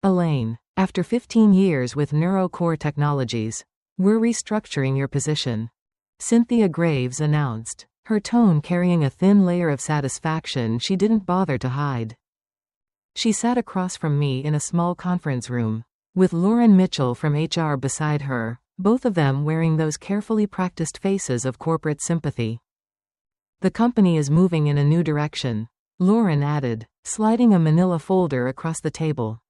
Elaine, after 15 years with NeuroCore Technologies, we're restructuring your position. Cynthia Graves announced, her tone carrying a thin layer of satisfaction she didn't bother to hide. She sat across from me in a small conference room, with Lauren Mitchell from HR beside her, both of them wearing those carefully practiced faces of corporate sympathy. The company is moving in a new direction, Lauren added, sliding a manila folder across the table.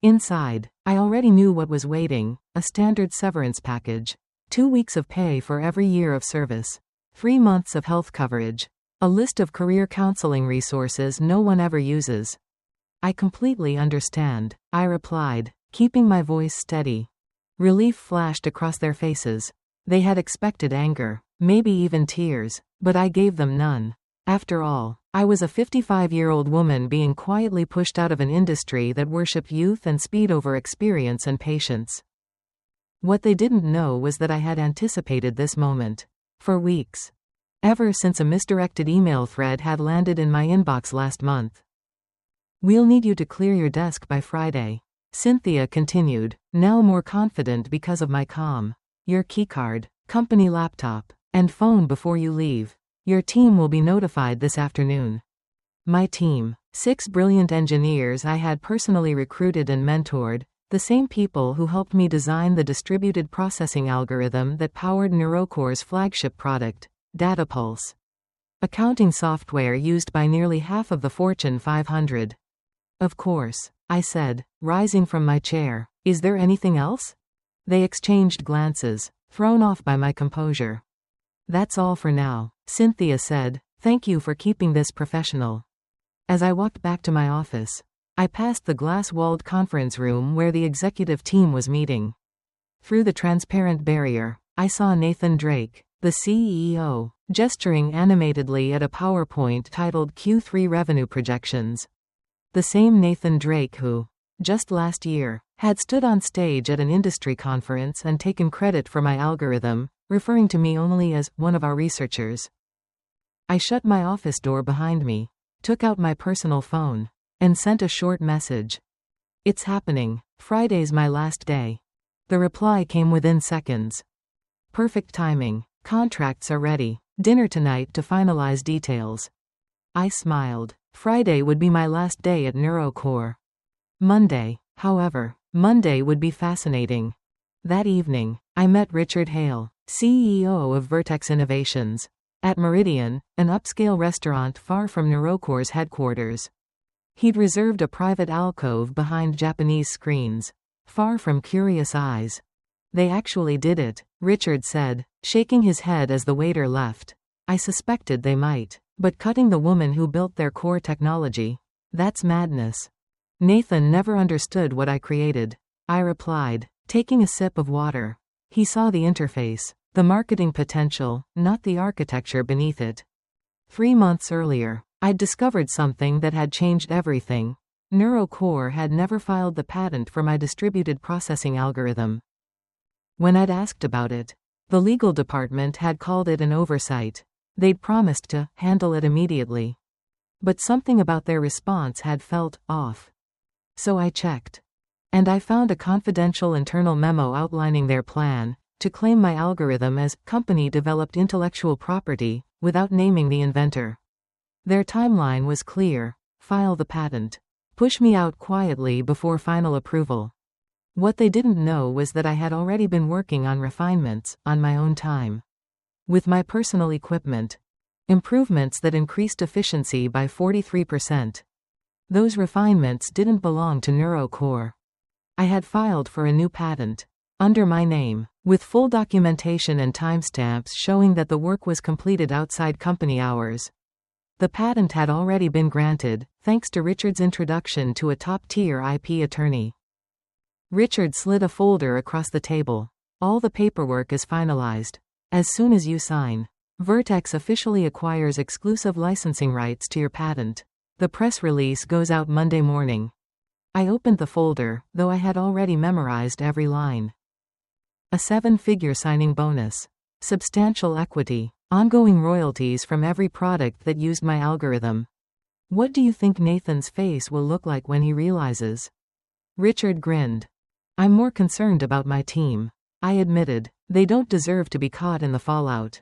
Inside, I already knew what was waiting, a standard severance package, 2 weeks of pay for every year of service, 3 months of health coverage, a list of career counseling resources no one ever uses. I completely understand, I replied, keeping my voice steady. Relief flashed across their faces. They had expected anger, maybe even tears, but I gave them none. After all, I was a 55-year-old woman being quietly pushed out of an industry that worshipped youth and speed over experience and patience. What they didn't know was that I had anticipated this moment. For weeks. Ever since a misdirected email thread had landed in my inbox last month. We'll need you to clear your desk by Friday. Cynthia continued, now more confident because of my calm. Your keycard, company laptop, and phone before you leave. Your team will be notified this afternoon. My team, 6 brilliant engineers I had personally recruited and mentored, the same people who helped me design the distributed processing algorithm that powered NeuroCore's flagship product, DataPulse. Accounting software used by nearly half of the Fortune 500. Of course, I said, rising from my chair. Is there anything else? They exchanged glances, thrown off by my composure. That's all for now, Cynthia said. Thank you for keeping this professional. As I walked back to my office, I passed the glass-walled conference room where the executive team was meeting. Through the transparent barrier, I saw Nathan Drake, the CEO, gesturing animatedly at a PowerPoint titled Q3 Revenue Projections. The same Nathan Drake who, just last year, had stood on stage at an industry conference and taken credit for my algorithm, referring to me only as one of our researchers. I shut my office door behind me, took out my personal phone, and sent a short message. It's happening. Friday's my last day. The reply came within seconds. Perfect timing. Contracts are ready. Dinner tonight to finalize details. I smiled. Friday would be my last day at NeuroCore. Monday, however, Monday would be fascinating. That evening, I met Richard Hale, CEO of Vertex Innovations, at Meridian, an upscale restaurant far from NeuroCore's headquarters. He'd reserved a private alcove behind Japanese screens, far from curious eyes. They actually did it, Richard said, shaking his head as the waiter left. I suspected they might, but cutting the woman who built their core technology, that's madness. Nathan never understood what I created, I replied, taking a sip of water. He saw the interface, the marketing potential, not the architecture beneath it. 3 months earlier, I'd discovered something that had changed everything. NeuroCore had never filed the patent for my distributed processing algorithm. When I'd asked about it, the legal department had called it an oversight. They'd promised to handle it immediately. But something about their response had felt off. So I checked. And I found a confidential internal memo outlining their plan to claim my algorithm as company-developed intellectual property, without naming the inventor. Their timeline was clear: file the patent. Push me out quietly before final approval. What they didn't know was that I had already been working on refinements, on my own time. With my personal equipment. Improvements that increased efficiency by 43%. Those refinements didn't belong to NeuroCore. I had filed for a new patent, under my name, with full documentation and timestamps showing that the work was completed outside company hours. The patent had already been granted, thanks to Richard's introduction to a top-tier IP attorney. Richard slid a folder across the table. All the paperwork is finalized. As soon as you sign, Vertex officially acquires exclusive licensing rights to your patent. The press release goes out Monday morning. I opened the folder, though I had already memorized every line. A 7-figure signing bonus. Substantial equity. Ongoing royalties from every product that used my algorithm. What do you think Nathan's face will look like when he realizes? Richard grinned. I'm more concerned about my team. I admitted. They don't deserve to be caught in the fallout.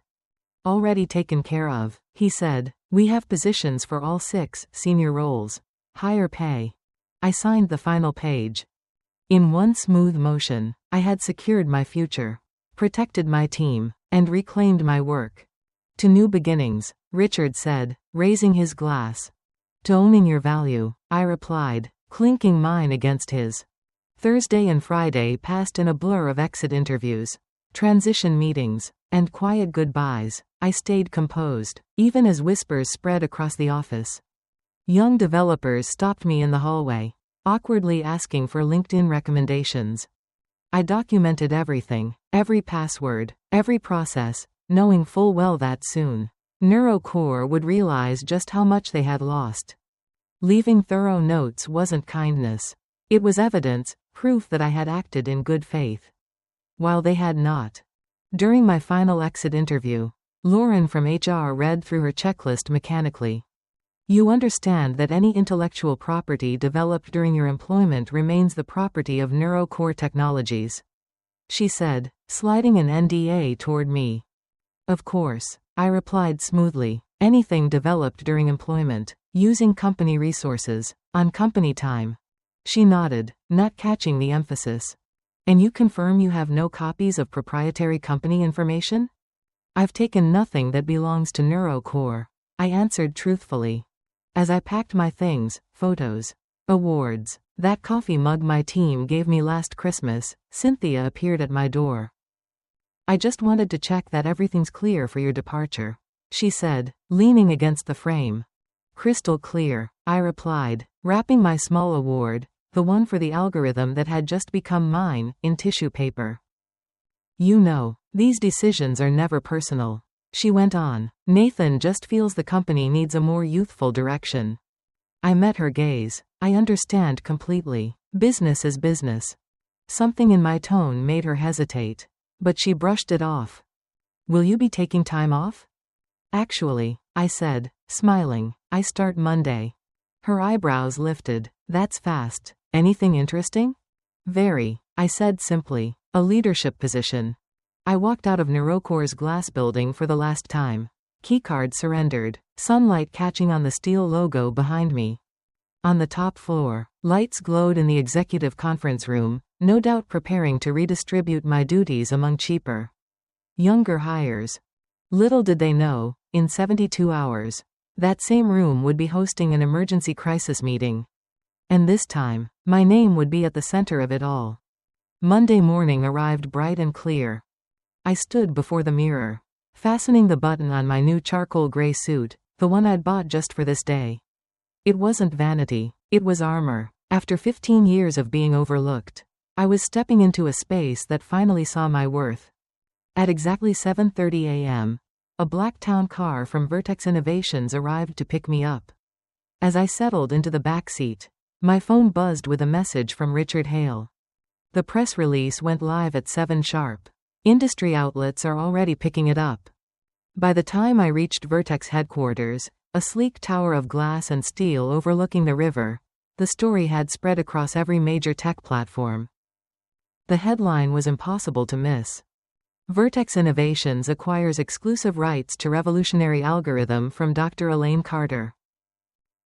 Already taken care of, he said. We have positions for all 6 senior roles. Higher pay. I signed the final page. In one smooth motion, I had secured my future, protected my team, and reclaimed my work. To new beginnings, Richard said, raising his glass. To owning your value, I replied, clinking mine against his. Thursday and Friday passed in a blur of exit interviews, transition meetings, and quiet goodbyes. I stayed composed, even as whispers spread across the office. Young developers stopped me in the hallway, awkwardly asking for LinkedIn recommendations. I documented everything, every password, every process, knowing full well that soon, NeuroCore would realize just how much they had lost. Leaving thorough notes wasn't kindness. It was evidence, proof that I had acted in good faith, while they had not. During my final exit interview, Lauren from HR read through her checklist mechanically. You understand that any intellectual property developed during your employment remains the property of NeuroCore Technologies, she said, sliding an NDA toward me. Of course, I replied smoothly. Anything developed during employment, using company resources, on company time. She nodded, not catching the emphasis. And you confirm you have no copies of proprietary company information? I've taken nothing that belongs to NeuroCore, I answered truthfully. As I packed my things, photos, awards, that coffee mug my team gave me last Christmas, Cynthia appeared at my door. I just wanted to check that everything's clear for your departure, she said, leaning against the frame. Crystal clear, I replied, wrapping my small award, the one for the algorithm that had just become mine, in tissue paper. You know, these decisions are never personal, she went on. Nathan just feels the company needs a more youthful direction. I met her gaze. I understand completely. Business is business. Something in my tone made her hesitate, but she brushed it off. Will you be taking time off? Actually, I said, smiling, I start Monday. Her eyebrows lifted. That's fast. Anything interesting? Very, I said simply. A leadership position. I walked out of NeuroCore's glass building for the last time. Keycard surrendered, sunlight catching on the steel logo behind me. On the top floor, lights glowed in the executive conference room, no doubt preparing to redistribute my duties among cheaper, younger hires. Little did they know, in 72 hours, that same room would be hosting an emergency crisis meeting. And this time, my name would be at the center of it all. Monday morning arrived bright and clear. I stood before the mirror, fastening the button on my new charcoal gray suit, the one I'd bought just for this day. It wasn't vanity, it was armor. After 15 years of being overlooked, I was stepping into a space that finally saw my worth. At exactly 7:30 a.m., a black town car from Vertex Innovations arrived to pick me up. As I settled into the back seat, my phone buzzed with a message from Richard Hale. The press release went live at 7 sharp. Industry outlets are already picking it up. By the time I reached Vertex headquarters, a sleek tower of glass and steel overlooking the river, the story had spread across every major tech platform. The headline was impossible to miss. Vertex Innovations acquires exclusive rights to revolutionary algorithm from Dr. Elaine Carter.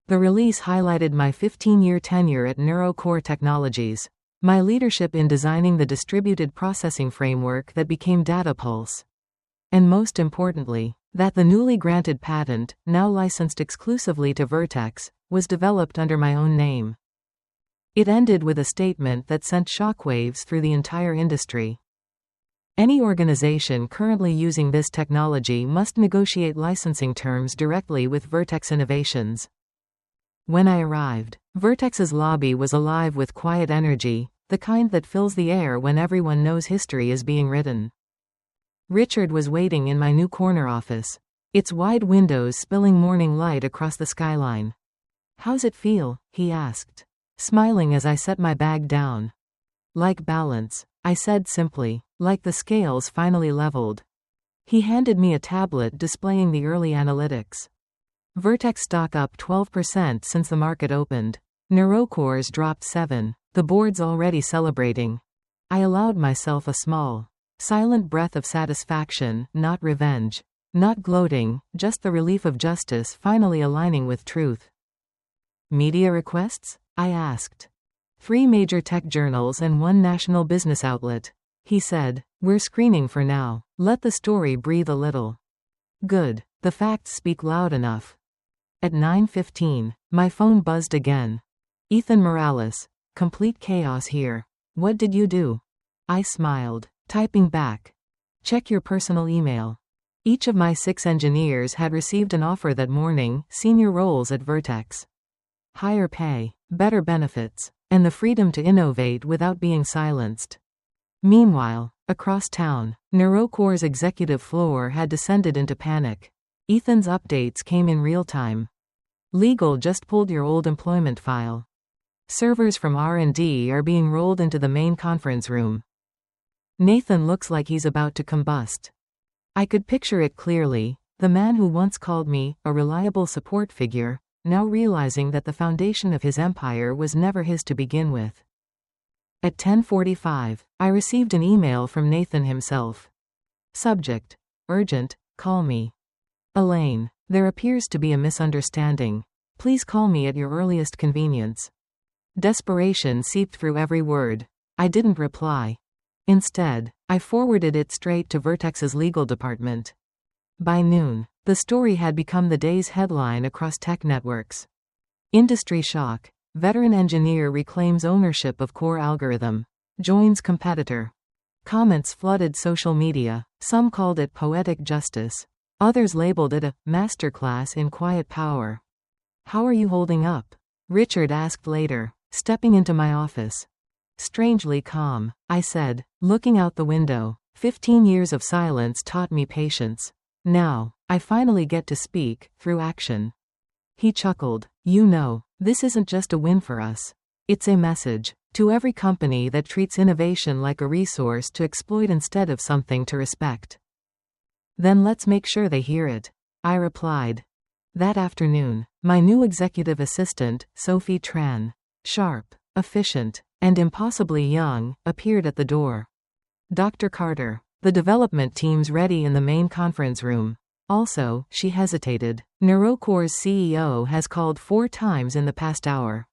The release highlighted my 15-year tenure at NeuroCore Technologies, my leadership in designing the distributed processing framework that became DataPulse, and most importantly, that the newly granted patent, now licensed exclusively to Vertex, was developed under my own name. It ended with a statement that sent shockwaves through the entire industry. Any organization currently using this technology must negotiate licensing terms directly with Vertex Innovations. When I arrived, Vertex's lobby was alive with quiet energy, the kind that fills the air when everyone knows history is being written. Richard was waiting in my new corner office, its wide windows spilling morning light across the skyline. How's it feel? He asked, smiling as I set my bag down. Like balance, I said simply, like the scales finally leveled. He handed me a tablet displaying the early analytics. Vertex stock up 12% since the market opened. Neurocores dropped 7. The board's already celebrating. I allowed myself a small, silent breath of satisfaction, not revenge. Not gloating, just the relief of justice finally aligning with truth. Media requests? I asked. 3 major tech journals and 1 national business outlet. He said, we're screening for now. Let the story breathe a little. Good. The facts speak loud enough. At 9:15, my phone buzzed again. Ethan Morales. Complete chaos here. What did you do? I smiled, typing back. Check your personal email. Each of my 6 engineers had received an offer that morning, senior roles at Vertex. Higher pay, better benefits, and the freedom to innovate without being silenced. Meanwhile, across town, Neurocore's executive floor had descended into panic. Ethan's updates came in real time. Legal just pulled your old employment file. Servers from R&D are being rolled into the main conference room. Nathan looks like he's about to combust. I could picture it clearly, the man who once called me a reliable support figure, now realizing that the foundation of his empire was never his to begin with. At 10:45, I received an email from Nathan himself. Subject: Urgent, call me. Elaine, there appears to be a misunderstanding. Please call me at your earliest convenience. Desperation seeped through every word. I didn't reply. Instead, I forwarded it straight to Vertex's legal department. By noon, the story had become the day's headline across tech networks. Industry shock. Veteran engineer reclaims ownership of core algorithm. Joins competitor. Comments flooded social media. Some called it poetic justice. Others labeled it a masterclass in quiet power. How are you holding up? Richard asked later, stepping into my office. Strangely calm, I said, looking out the window. 15 years of silence taught me patience. Now, I finally get to speak, through action. He chuckled. You know, this isn't just a win for us. It's a message to every company that treats innovation like a resource to exploit instead of something to respect. Then let's make sure they hear it, I replied. That afternoon, my new executive assistant, Sophie Tran, sharp, efficient, and impossibly young, appeared at the door. Dr. Carter, the development team's ready in the main conference room. Also, she hesitated. Neurocore's CEO has called 4 times in the past hour.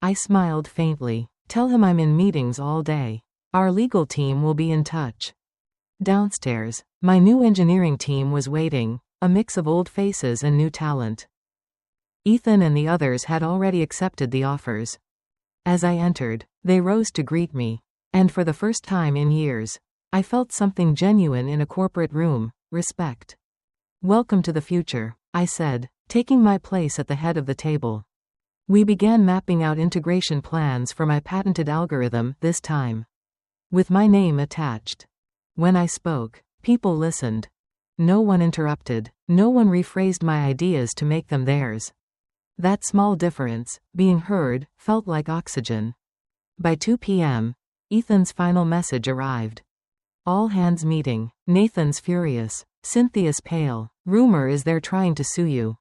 I smiled faintly. Tell him I'm in meetings all day. Our legal team will be in touch. Downstairs, my new engineering team was waiting, a mix of old faces and new talent. Ethan and the others had already accepted the offers. As I entered, they rose to greet me. And for the first time in years, I felt something genuine in a corporate room: respect. Welcome to the future, I said, taking my place at the head of the table. We began mapping out integration plans for my patented algorithm, this time with my name attached. When I spoke, people listened. No one interrupted. No one rephrased my ideas to make them theirs. That small difference, being heard, felt like oxygen. By 2 p.m., Ethan's final message arrived. All hands meeting. Nathan's furious. Cynthia's pale. Rumor is they're trying to sue you.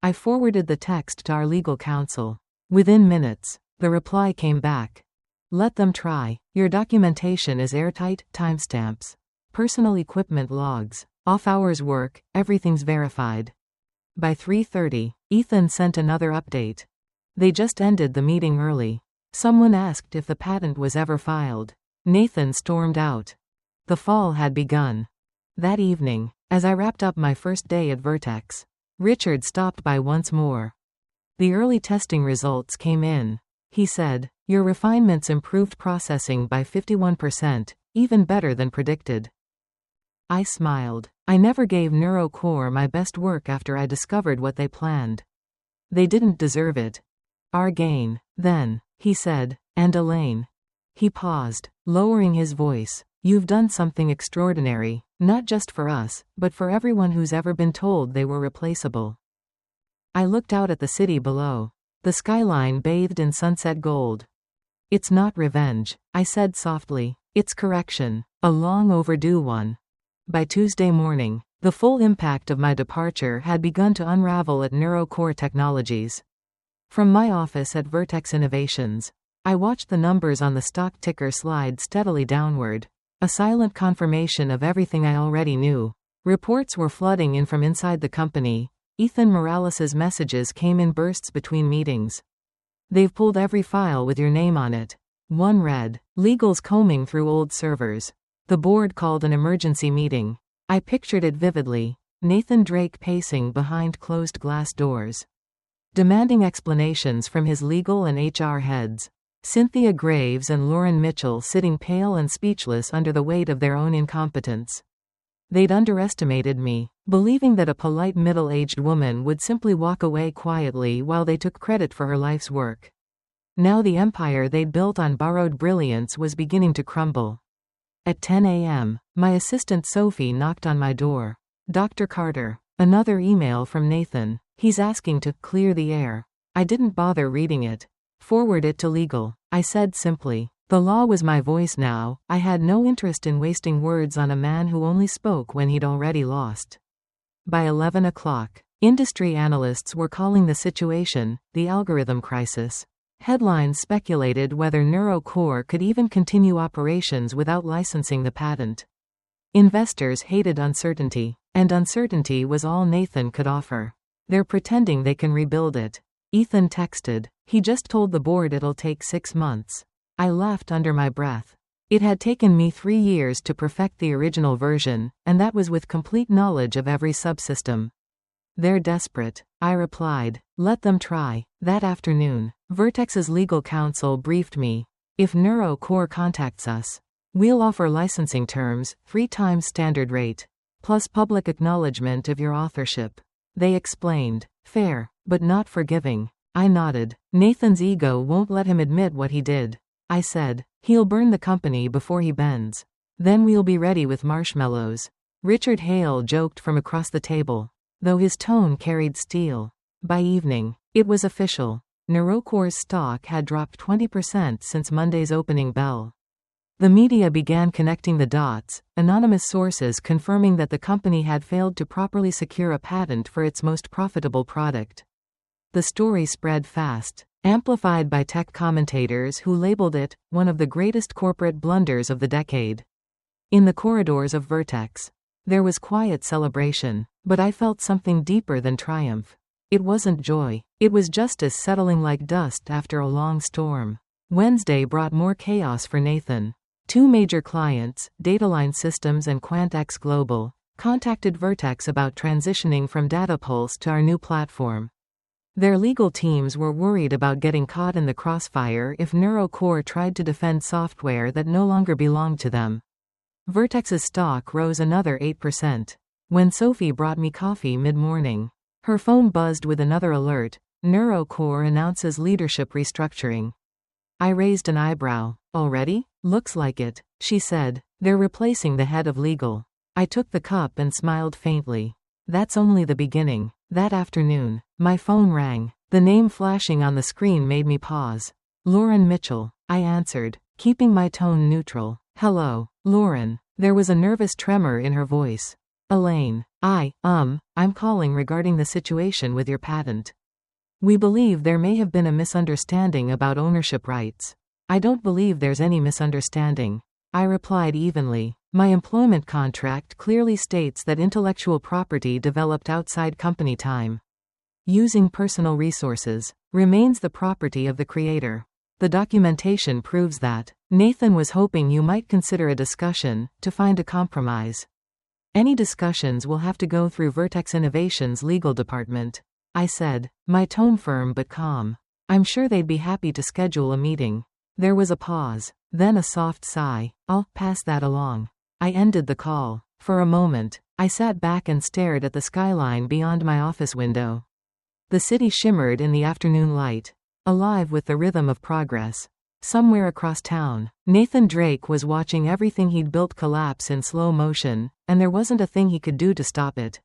I forwarded the text to our legal counsel. Within minutes, the reply came back. Let them try. Your documentation is airtight, timestamps. Personal equipment logs. Off-hours work, everything's verified. By 3:30, Ethan sent another update. They just ended the meeting early. Someone asked if the patent was ever filed. Nathan stormed out. The fall had begun. That evening, as I wrapped up my first day at Vertex, Richard stopped by once more. The early testing results came in. He said, your refinements improved processing by 51%, even better than predicted. I smiled. I never gave Neurocore my best work after I discovered what they planned. They didn't deserve it. Our gain, then, he said, and Elaine. He paused, lowering his voice. You've done something extraordinary, not just for us, but for everyone who's ever been told they were replaceable. I looked out at the city below. The skyline bathed in sunset gold. It's not revenge, I said softly. It's correction, a long overdue one. By Tuesday morning, the full impact of my departure had begun to unravel at Neurocore Technologies. From my office at Vertex Innovations, I watched the numbers on the stock ticker slide steadily downward, a silent confirmation of everything I already knew. Reports were flooding in from inside the company. Ethan Morales's messages came in bursts between meetings. "They've pulled every file with your name on it." One read, "Legal's combing through old servers." The board called an emergency meeting. I pictured it vividly. Nathan Drake pacing behind closed glass doors, demanding explanations from his legal and HR heads. Cynthia Graves and Lauren Mitchell sitting pale and speechless under the weight of their own incompetence. They'd underestimated me, believing that a polite middle-aged woman would simply walk away quietly while they took credit for her life's work. Now the empire they'd built on borrowed brilliance was beginning to crumble. At 10 a.m., my assistant Sophie knocked on my door. "Dr. Carter." Another email from Nathan. "He's asking to clear the air." I didn't bother reading it. "Forward it to legal," I said simply. The law was my voice now. I had no interest in wasting words on a man who only spoke when he'd already lost. By 11 o'clock, industry analysts were calling the situation the algorithm crisis. Headlines speculated whether NeuroCore could even continue operations without licensing the patent. Investors hated uncertainty, and uncertainty was all Nathan could offer. "They're pretending they can rebuild it." Ethan texted, "He just told the board it'll take 6 months." I laughed under my breath. It had taken me 3 years to perfect the original version, and that was with complete knowledge of every subsystem. "They're desperate," I replied. "Let them try." That afternoon, Vertex's legal counsel briefed me. "If NeuroCore contacts us, we'll offer licensing terms, 3 times standard rate, plus public acknowledgement of your authorship." They explained. "Fair, but not forgiving." I nodded. "Nathan's ego won't let him admit what he did." I said, "He'll burn the company before he bends. Then we'll be ready with marshmallows." Richard Hale joked from across the table, though his tone carried steel. By evening, it was official. NeuroCore's stock had dropped 20% since Monday's opening bell. The media began connecting the dots, anonymous sources confirming that the company had failed to properly secure a patent for its most profitable product. The story spread fast, amplified by tech commentators who labeled it one of the greatest corporate blunders of the decade. In the corridors of Vertex, there was quiet celebration, but I felt something deeper than triumph. It wasn't joy. It was justice settling like dust after a long storm. Wednesday brought more chaos for Nathan. 2 major clients, Dataline Systems and QuantX Global, contacted Vertex about transitioning from DataPulse to our new platform. Their legal teams were worried about getting caught in the crossfire if NeuroCore tried to defend software that no longer belonged to them. Vertex's stock rose another 8%. When Sophie brought me coffee mid-morning, her phone buzzed with another alert. NeuroCore announces leadership restructuring. I raised an eyebrow. "Already? Looks like it," she said. "They're replacing the head of legal." I took the cup and smiled faintly. That's only the beginning. That afternoon, my phone rang. The name flashing on the screen made me pause. "Lauren Mitchell," I answered, keeping my tone neutral. "Hello, Lauren." There was a nervous tremor in her voice. "Elaine, I'm calling regarding the situation with your patent. We believe there may have been a misunderstanding about ownership rights." "I don't believe there's any misunderstanding," I replied evenly. "My employment contract clearly states that intellectual property developed outside company time, using personal resources, remains the property of the creator. The documentation proves that." Nathan was hoping you might consider a discussion, to find a compromise. "Any discussions will have to go through Vertex Innovations' legal department," I said, my tone firm but calm. "I'm sure they'd be happy to schedule a meeting." There was a pause, then a soft sigh. "I'll pass that along." I ended the call. For a moment, I sat back and stared at the skyline beyond my office window. The city shimmered in the afternoon light, alive with the rhythm of progress. Somewhere across town, Nathan Drake was watching everything he'd built collapse in slow motion, and there wasn't a thing he could do to stop it.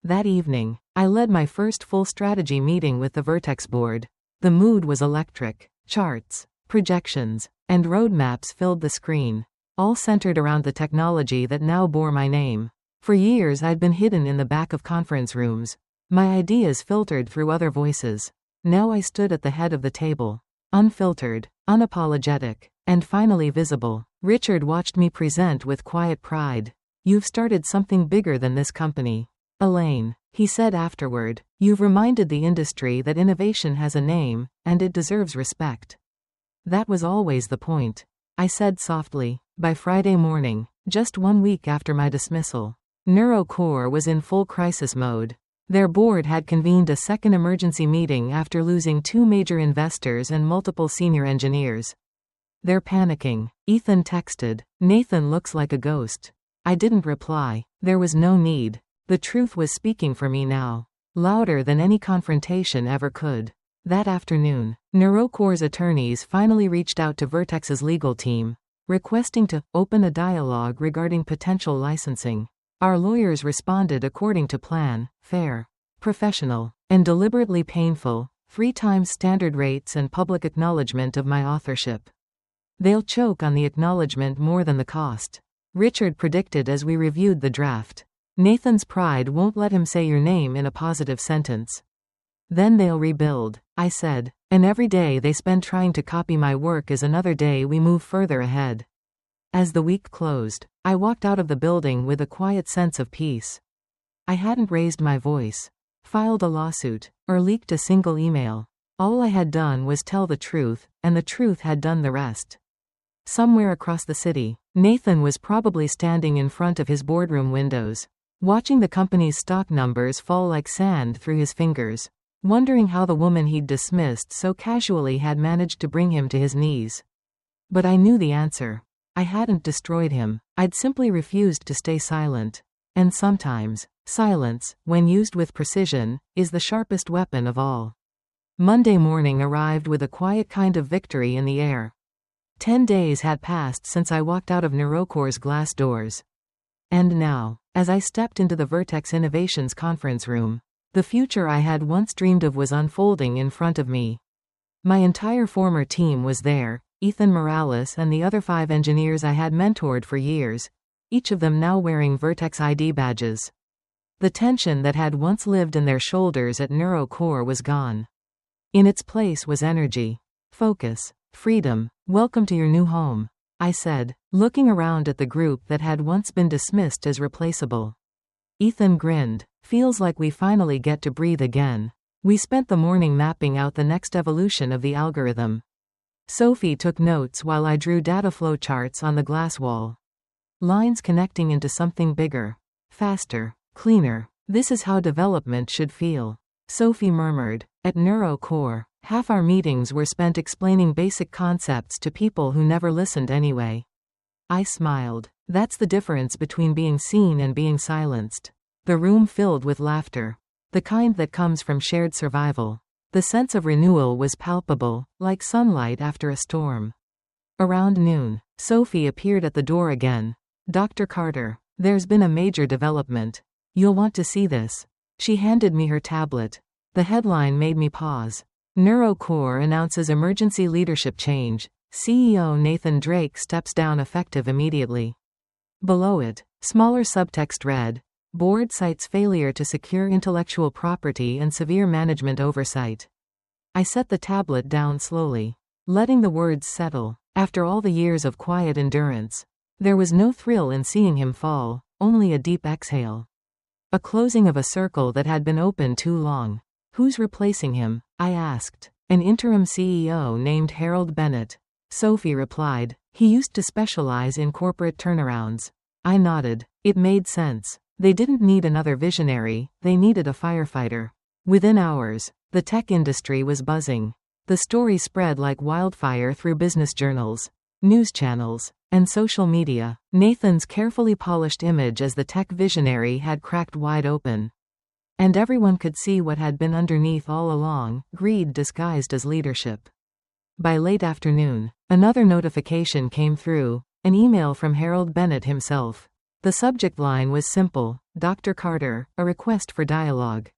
That evening, I led my first full strategy meeting with the Vertex board. The mood was electric. Charts, projections, and roadmaps filled the screen, all centered around the technology that now bore my name. For years I'd been hidden in the back of conference rooms, my ideas filtered through other voices. Now I stood at the head of the table. Unfiltered, unapologetic, and finally visible. Richard watched me present with quiet pride. "You've started something bigger than this company, Elaine," he said afterward. "You've reminded the industry that innovation has a name, and it deserves respect." "That was always the point," I said softly. By Friday morning, just 1 week after my dismissal, NeuroCore was in full crisis mode. Their board had convened a second emergency meeting after losing 2 major investors and multiple senior engineers. "They're panicking," Ethan texted. "Nathan looks like a ghost." I didn't reply. There was no need. The truth was speaking for me now, louder than any confrontation ever could. That afternoon, NeuroCore's attorneys finally reached out to Vertex's legal team, requesting to open a dialogue regarding potential licensing. Our lawyers responded according to plan: fair, professional, and deliberately painful, 3 times standard rates and public acknowledgement of my authorship. "They'll choke on the acknowledgement more than the cost," Richard predicted as we reviewed the draft. "Nathan's pride won't let him say your name in a positive sentence." "Then they'll rebuild," I said, "and every day they spend trying to copy my work is another day we move further ahead." As the week closed, I walked out of the building with a quiet sense of peace. I hadn't raised my voice, filed a lawsuit, or leaked a single email. All I had done was tell the truth, and the truth had done the rest. Somewhere across the city, Nathan was probably standing in front of his boardroom windows, watching the company's stock numbers fall like sand through his fingers, wondering how the woman he'd dismissed so casually had managed to bring him to his knees. But I knew the answer. I hadn't destroyed him. I'd simply refused to stay silent. And sometimes, silence, when used with precision, is the sharpest weapon of all. Monday morning arrived with a quiet kind of victory in the air. 10 days had passed since I walked out of NeuroCore's glass doors. And now, as I stepped into the Vertex Innovations conference room, the future I had once dreamed of was unfolding in front of me. My entire former team was there, Ethan Morales and the other 5 engineers I had mentored for years, each of them now wearing Vertex ID badges. The tension that had once lived in their shoulders at NeuroCore was gone. In its place was energy, focus, freedom. "Welcome to your new home," I said, looking around at the group that had once been dismissed as replaceable. Ethan grinned. "Feels like we finally get to breathe again." We spent the morning mapping out the next evolution of the algorithm. Sophie took notes while I drew data flow charts on the glass wall. Lines connecting into something bigger, faster, cleaner. "This is how development should feel," Sophie murmured. At NeuroCore, half our meetings were spent explaining basic concepts to people who never listened anyway. I smiled. That's the difference between being seen and being silenced. The room filled with laughter, the kind that comes from shared survival. The sense of renewal was palpable, like sunlight after a storm. Around noon, Sophie appeared at the door again. "Dr. Carter, there's been a major development. You'll want to see this." She handed me her tablet. The headline made me pause. NeuroCore announces emergency leadership change. CEO Nathan Drake steps down effective immediately. Below it, smaller subtext read, "Board cites failure to secure intellectual property and severe management oversight." I set the tablet down slowly, letting the words settle. After all the years of quiet endurance, there was no thrill in seeing him fall, only a deep exhale. A closing of a circle that had been open too long. "Who's replacing him?" I asked. "An interim CEO named Harold Bennett," Sophie replied. "He used to specialize in corporate turnarounds." I nodded. It made sense. They didn't need another visionary, they needed a firefighter. Within hours, the tech industry was buzzing. The story spread like wildfire through business journals, news channels, and social media. Nathan's carefully polished image as the tech visionary had cracked wide open. And everyone could see what had been underneath all along: greed disguised as leadership. By late afternoon, another notification came through, an email from Harold Bennett himself. The subject line was simple: "Dr. Carter, a request for dialogue."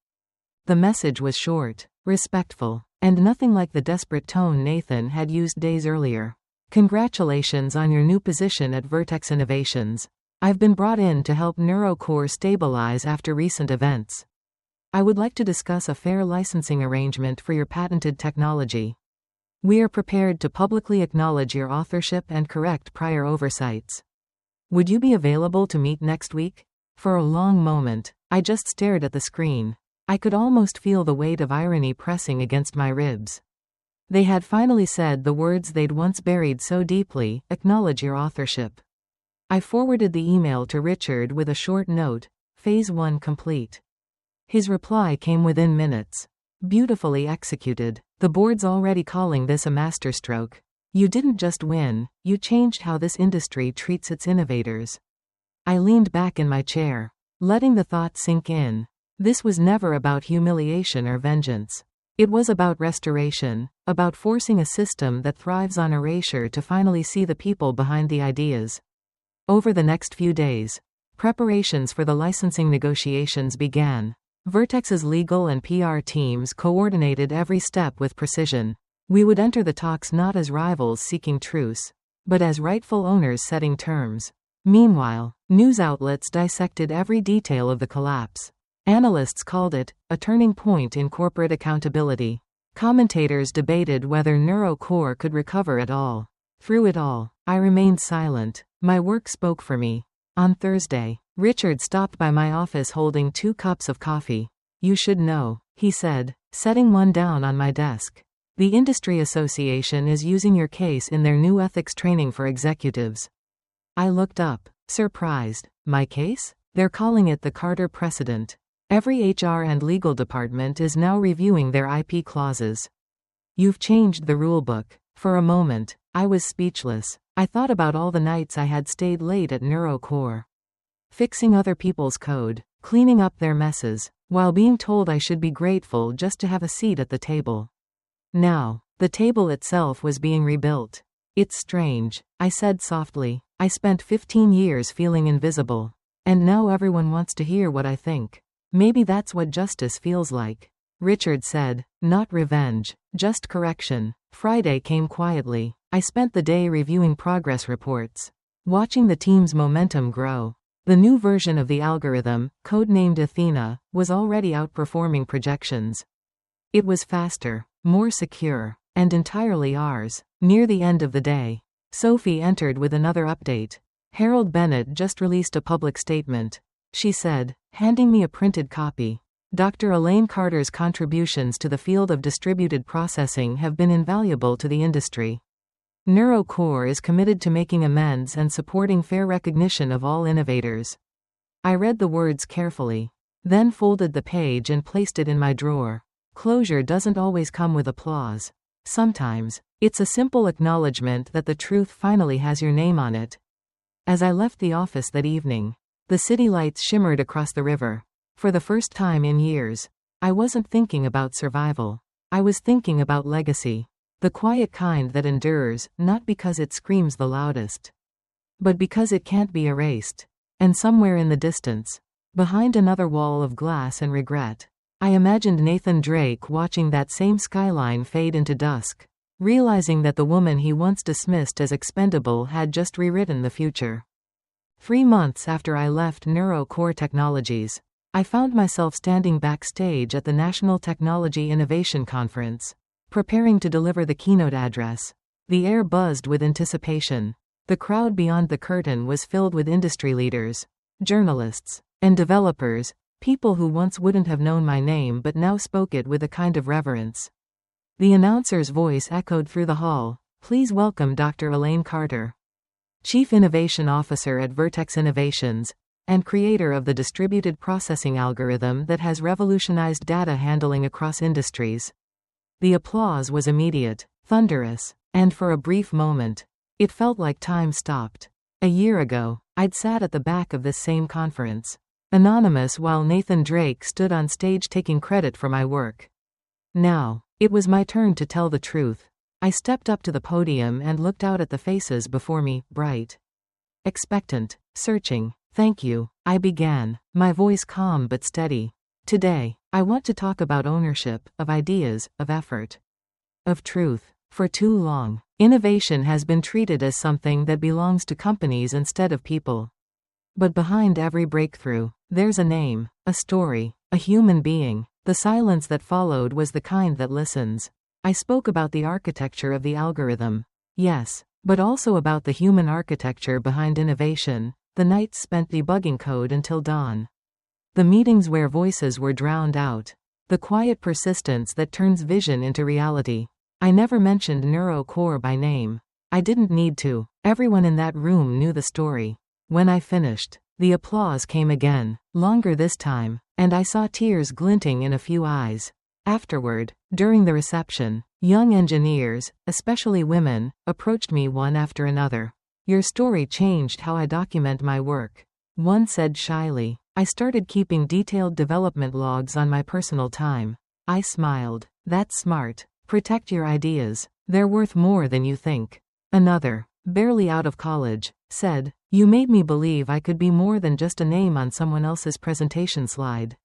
The message was short, respectful, and nothing like the desperate tone Nathan had used days earlier. "Congratulations on your new position at Vertex Innovations. I've been brought in to help NeuroCore stabilize after recent events." I would like to discuss a fair licensing arrangement for your patented technology. We are prepared to publicly acknowledge your authorship and correct prior oversights. Would you be available to meet next week? For a long moment, I just stared at the screen. I could almost feel the weight of irony pressing against my ribs. They had finally said the words they'd once buried so deeply, acknowledge your authorship. I forwarded the email to Richard with a short note, Phase 1 complete. His reply came within minutes. Beautifully executed. The board's already calling this a masterstroke. You didn't just win, you changed how this industry treats its innovators. I leaned back in my chair, letting the thought sink in. This was never about humiliation or vengeance. It was about restoration, about forcing a system that thrives on erasure to finally see the people behind the ideas. Over the next few days, preparations for the licensing negotiations began. Vertex's legal and PR teams coordinated every step with precision. We would enter the talks not as rivals seeking truce, but as rightful owners setting terms. Meanwhile, news outlets dissected every detail of the collapse. Analysts called it a turning point in corporate accountability. Commentators debated whether NeuroCore could recover at all. Through it all, I remained silent. My work spoke for me. On Thursday, Richard stopped by my office holding 2 cups of coffee. You should know, he said, setting one down on my desk. The industry association is using your case in their new ethics training for executives. I looked up, surprised. My case? They're calling it the Carter precedent. Every HR and legal department is now reviewing their IP clauses. You've changed the rulebook. For a moment, I was speechless. I thought about all the nights I had stayed late at NeuroCore, fixing other people's code, cleaning up their messes, while being told I should be grateful just to have a seat at the table. Now, the table itself was being rebuilt. It's strange, I said softly. I spent 15 years feeling invisible. And now everyone wants to hear what I think. Maybe that's what justice feels like. Richard said, not revenge, just correction. Friday came quietly. I spent the day reviewing progress reports, watching the team's momentum grow. The new version of the algorithm, codenamed Athena, was already outperforming projections. It was faster, more secure, and entirely ours. Near the end of the day, Sophie entered with another update. Harold Bennett just released a public statement, she said, handing me a printed copy. Dr. Elaine Carter's contributions to the field of distributed processing have been invaluable to the industry. NeuroCore is committed to making amends and supporting fair recognition of all innovators. I read the words carefully, then folded the page and placed it in my drawer. Closure doesn't always come with applause. Sometimes, it's a simple acknowledgement that the truth finally has your name on it. As I left the office that evening, the city lights shimmered across the river. For the first time in years, I wasn't thinking about survival. I was thinking about legacy. The quiet kind that endures, not because it screams the loudest, but because it can't be erased. And somewhere in the distance, behind another wall of glass and regret, I imagined Nathan Drake watching that same skyline fade into dusk, realizing that the woman he once dismissed as expendable had just rewritten the future. 3 months after I left NeuroCore Technologies, I found myself standing backstage at the National Technology Innovation Conference, preparing to deliver the keynote address. The air buzzed with anticipation. The crowd beyond the curtain was filled with industry leaders, journalists, and developers, people who once wouldn't have known my name but now spoke it with a kind of reverence. The announcer's voice echoed through the hall. Please welcome Dr. Elaine Carter, Chief Innovation Officer at Vertex Innovations, and creator of the distributed processing algorithm that has revolutionized data handling across industries. The applause was immediate, thunderous, and for a brief moment, it felt like time stopped. A year ago, I'd sat at the back of this same conference, anonymous while Nathan Drake stood on stage taking credit for my work. Now, it was my turn to tell the truth. I stepped up to the podium and looked out at the faces before me, bright, expectant, searching. Thank you, I began, my voice calm but steady. Today, I want to talk about ownership, of ideas, of effort, of truth. For too long, innovation has been treated as something that belongs to companies instead of people. But behind every breakthrough, there's a name, a story, A human being. The silence that followed was the kind that listens. I spoke about the architecture of the algorithm. Yes, but also about the human architecture behind innovation, the nights spent debugging code until dawn. The meetings where voices were drowned out. The quiet persistence that turns vision into reality. I never mentioned NeuroCore by name. I didn't need to. Everyone in that room knew the story. When I finished, the applause came again, longer this time, and I saw tears glinting in a few eyes. Afterward, during the reception, young engineers, especially women, approached me one after another. Your story changed how I document my work. One said shyly. I started keeping detailed development logs on my personal time. I smiled. That's smart. Protect your ideas. They're worth more than you think. Another, barely out of college, said, you made me believe I could be more than just a name on someone else's presentation slide.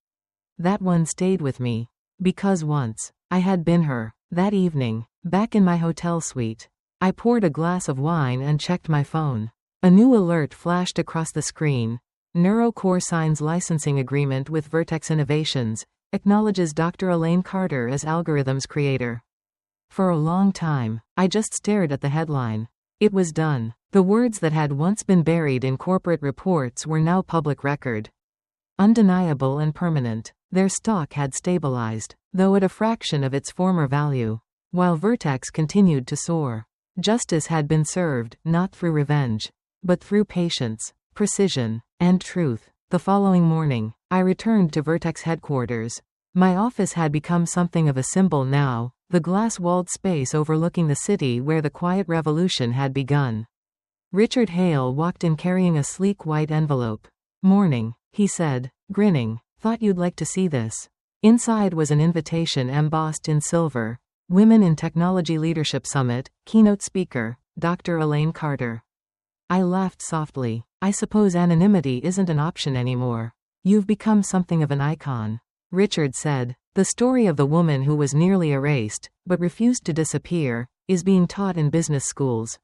That one stayed with me. Because once, I had been her. That evening, back in my hotel suite, I poured a glass of wine and checked my phone. A new alert flashed across the screen. NeuroCore signs licensing agreement with Vertex Innovations, acknowledges Dr. Elaine Carter as algorithms creator. For a long time, I just stared at the headline. It was done. The words that had once been buried in corporate reports were now public record. Undeniable and permanent. Their stock had stabilized, though at a fraction of its former value, while Vertex continued to soar. Justice had been served, not through revenge, but through patience, precision, and truth. The following morning, I returned to Vertex headquarters. My office had become something of a symbol now, the glass-walled space overlooking the city where the quiet revolution had begun. Richard Hale walked in carrying a sleek white envelope. Morning, he said, grinning. Thought you'd like to see this. Inside was an invitation embossed in silver. Women in Technology Leadership Summit, keynote speaker, Dr. Elaine Carter. I laughed softly. I suppose anonymity isn't an option anymore. You've become something of an icon. Richard said, the story of the woman who was nearly erased, but refused to disappear, is being taught in business schools.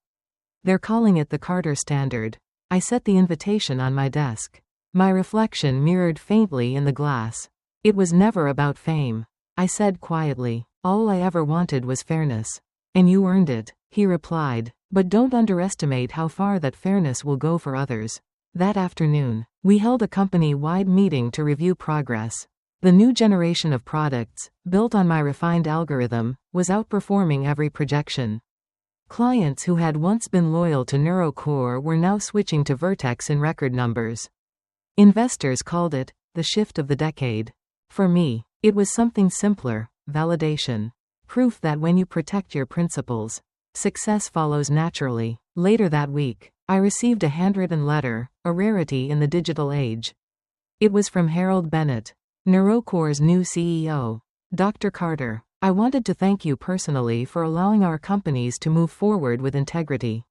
They're calling it the Carter Standard. I set the invitation on my desk. My reflection mirrored faintly in the glass. It was never about fame. I said quietly, all I ever wanted was fairness. And you earned it, he replied. But don't underestimate how far that fairness will go for others. That afternoon, we held a company-wide meeting to review progress. The new generation of products, built on my refined algorithm, was outperforming every projection. Clients who had once been loyal to NeuroCore were now switching to Vertex in record numbers. Investors called it the shift of the decade. For me, it was something simpler: validation. Proof that when you protect your principles, success follows naturally. Later that week, I received a handwritten letter, a rarity in the digital age. It was from Harold Bennett, NeuroCore's new CEO. Dr. Carter, I wanted to thank you personally for allowing our companies to move forward with integrity.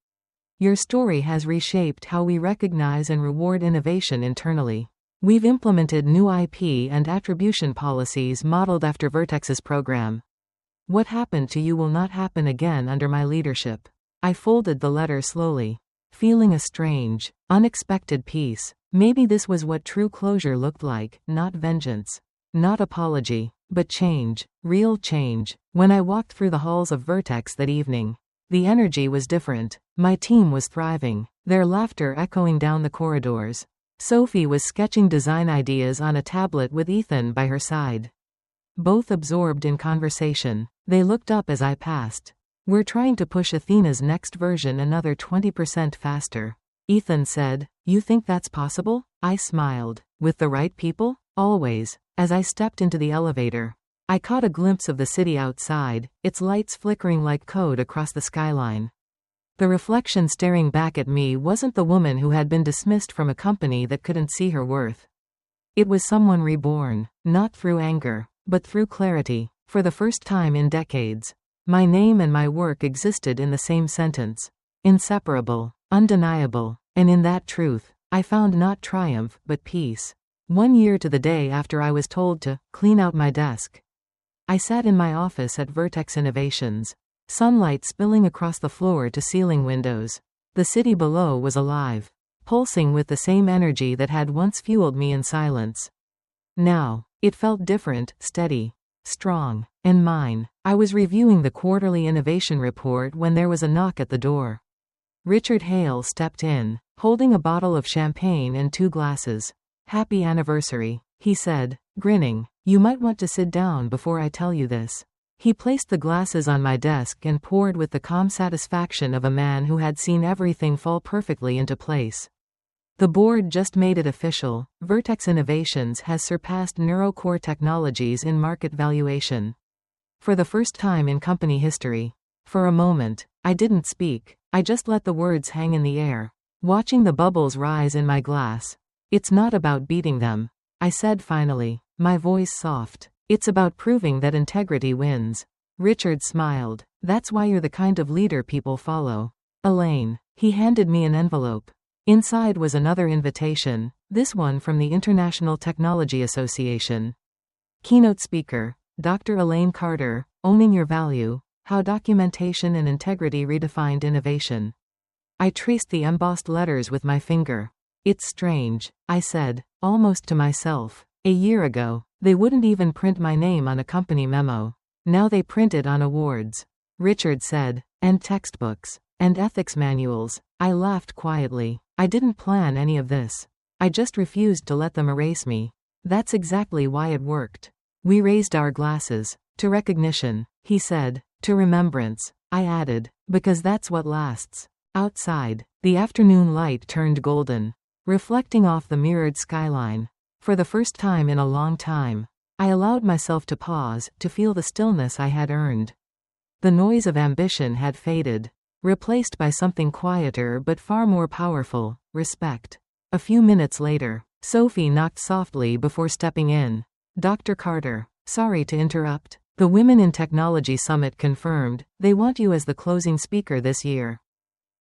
Your story has reshaped how we recognize and reward innovation internally. We've implemented new IP and attribution policies modeled after Vertex's program. What happened to you will not happen again under my leadership. I folded the letter slowly, feeling a strange, unexpected peace. Maybe this was what true closure looked like, not vengeance, not apology, but change, real change. When I walked through the halls of Vertex that evening, the energy was different. My team was thriving, their laughter echoing down the corridors. Sophie was sketching design ideas on a tablet with Ethan by her side. Both absorbed in conversation, they looked up as I passed. We're trying to push Athena's next version another 20% faster. Ethan said, you think that's possible? I smiled. With the right people? Always. As I stepped into the elevator, I caught a glimpse of the city outside, its lights flickering like code across the skyline. The reflection staring back at me wasn't the woman who had been dismissed from a company that couldn't see her worth. It was someone reborn, not through anger, but through clarity. For the first time in decades, my name and my work existed in the same sentence. Inseparable, undeniable, and in that truth, I found not triumph, but peace. 1 year to the day after I was told to clean out my desk, I sat in my office at Vertex Innovations, sunlight spilling across the floor to ceiling windows. The city below was alive, pulsing with the same energy that had once fueled me in silence. Now, It felt different, steady, strong, and mine. I was reviewing the quarterly innovation report when there was a knock at the door. Richard Hale stepped in, holding a bottle of champagne and 2 glasses. "Happy anniversary," he said, grinning. "You might want to sit down before I tell you this." He placed the glasses on my desk and poured with the calm satisfaction of a man who had seen everything fall perfectly into place. The board just made it official. Vertex Innovations has surpassed NeuroCore Technologies in market valuation. For the first time in company history. For a moment, I didn't speak. I just let the words hang in the air, watching the bubbles rise in my glass. "It's not about beating them," I said finally, my voice soft. "It's about proving that integrity wins." Richard smiled. "That's why you're the kind of leader people follow." "Elaine." He handed me an envelope. Inside was another invitation, this one from the International Technology Association. Keynote speaker, Dr. Elaine Carter, Owning Your Value, How Documentation and Integrity Redefined Innovation. I traced the embossed letters with my finger. "It's strange," I said, almost to myself. "A year ago, they wouldn't even print my name on a company memo. Now they print it on awards." Richard said, "And textbooks. And ethics manuals." I laughed quietly. I didn't plan any of this. I just refused to let them erase me. That's exactly why it worked. We raised our glasses. "To recognition," he said. "To remembrance," I added, "because that's what lasts." Outside, the afternoon light turned golden, reflecting off the mirrored skyline. For the first time in a long time, I allowed myself to pause, to feel the stillness I had earned. The noise of ambition had faded, replaced by something quieter but far more powerful, respect. A few minutes later, Sophie knocked softly before stepping in. "Dr. Carter, sorry to interrupt. The Women in Technology Summit confirmed they want you as the closing speaker this year.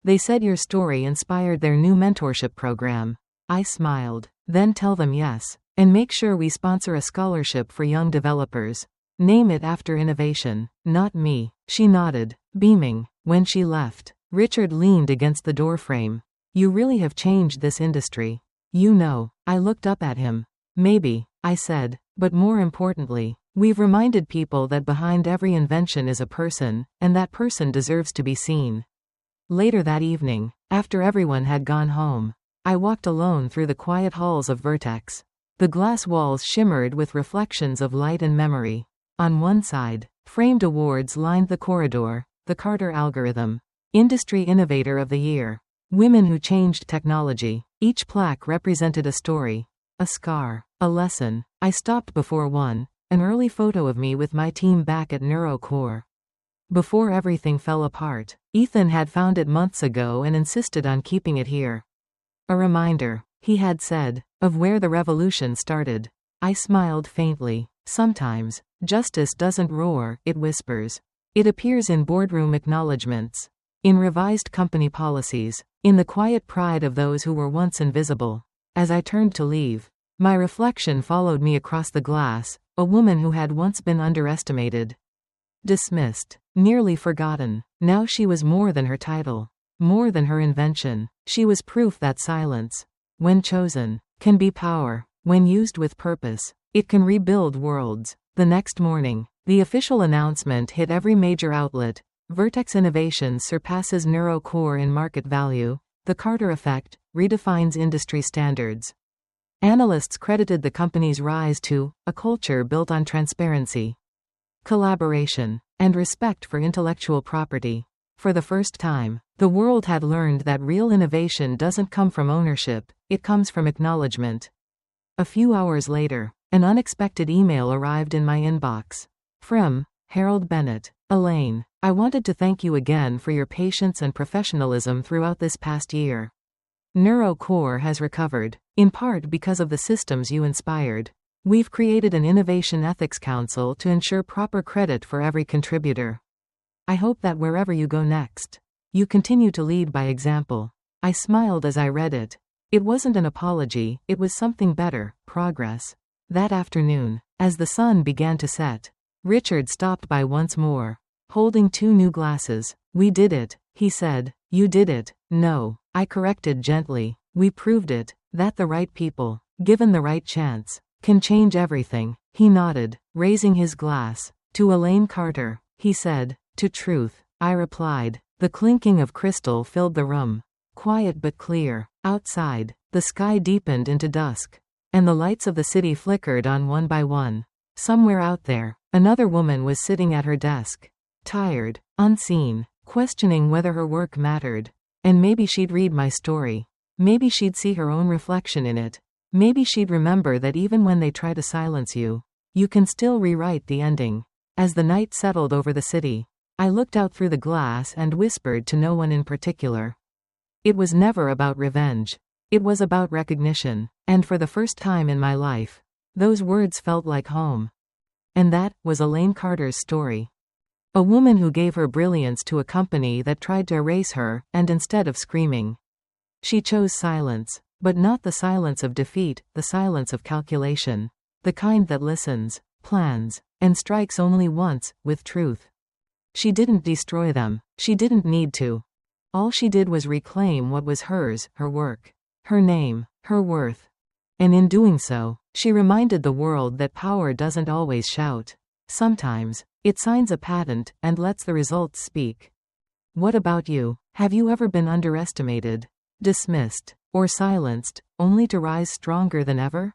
They said your story inspired their new mentorship program." I smiled. "Then tell them yes. And make sure we sponsor a scholarship for young developers. Name it after innovation, not me." She nodded, beaming. When she left, Richard leaned against the doorframe. "You really have changed this industry. You know." I looked up at him. "Maybe," I said, "but more importantly, we've reminded people that behind every invention is a person, and that person deserves to be seen." Later that evening, after everyone had gone home, I walked alone through the quiet halls of Vertex. The glass walls shimmered with reflections of light and memory. On one side, framed awards lined the corridor. The Carter Algorithm, Industry Innovator of the Year, Women Who Changed Technology. Each plaque represented a story, a scar, a lesson. I stopped before one, an early photo of me with my team back at NeuroCore. Before everything fell apart, Ethan had found it months ago and insisted on keeping it here. A reminder, he had said, of where the revolution started. I smiled faintly. Sometimes, justice doesn't roar, it whispers. It appears in boardroom acknowledgments, in revised company policies, in the quiet pride of those who were once invisible. As I turned to leave, my reflection followed me across the glass, a woman who had once been underestimated, dismissed, nearly forgotten. Now she was more than her title, more than her invention. She was proof that silence, when chosen, can be power. When used with purpose, it can rebuild worlds. The next morning, the official announcement hit every major outlet. Vertex Innovations surpasses NeuroCore in market value. The Carter Effect redefines industry standards. Analysts credited the company's rise to a culture built on transparency, collaboration, and respect for intellectual property. For the first time, the world had learned that real innovation doesn't come from ownership, it comes from acknowledgement. A few hours later, an unexpected email arrived in my inbox. From Harold Bennett. "Elaine, I wanted to thank you again for your patience and professionalism throughout this past year. NeuroCore has recovered, in part because of the systems you inspired. We've created an Innovation Ethics Council to ensure proper credit for every contributor. I hope that wherever you go next, you continue to lead by example." I smiled as I read it. It wasn't an apology, it was something better, progress. That afternoon, as the sun began to set, Richard stopped by once more, holding 2 new glasses. "We did it," he said. "You did it." "No," I corrected gently. "We proved it, that the right people, given the right chance, can change everything." He nodded, raising his glass. To Elaine Carter, he said. To truth, I replied. The clinking of crystal filled the room. Quiet but clear. Outside, the sky deepened into dusk, and the lights of the city flickered on one by one. Somewhere out there, another woman was sitting at her desk. Tired, unseen, questioning whether her work mattered. And maybe she'd read my story. Maybe she'd see her own reflection in it. Maybe she'd remember that even when they try to silence you, you can still rewrite the ending. As the night settled over the city, I looked out through the glass and whispered to no one in particular. It was never about revenge. It was about recognition. And for the first time in my life, those words felt like home. And that was Elaine Carter's story. A woman who gave her brilliance to a company that tried to erase her, and instead of screaming, she chose silence. But not the silence of defeat, the silence of calculation. The kind that listens, plans, and strikes only once, with truth. She didn't destroy them. She didn't need to. All she did was reclaim what was hers, her work, her name, her worth. And in doing so, she reminded the world that power doesn't always shout. Sometimes, it signs a patent and lets the results speak. What about you? Have you ever been underestimated, dismissed, or silenced, only to rise stronger than ever?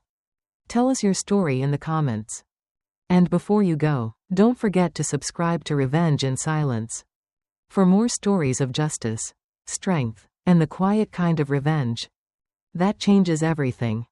Tell us your story in the comments. And before you go, don't forget to subscribe to Revenge in Silence. For more stories of justice, strength, and the quiet kind of revenge that changes everything.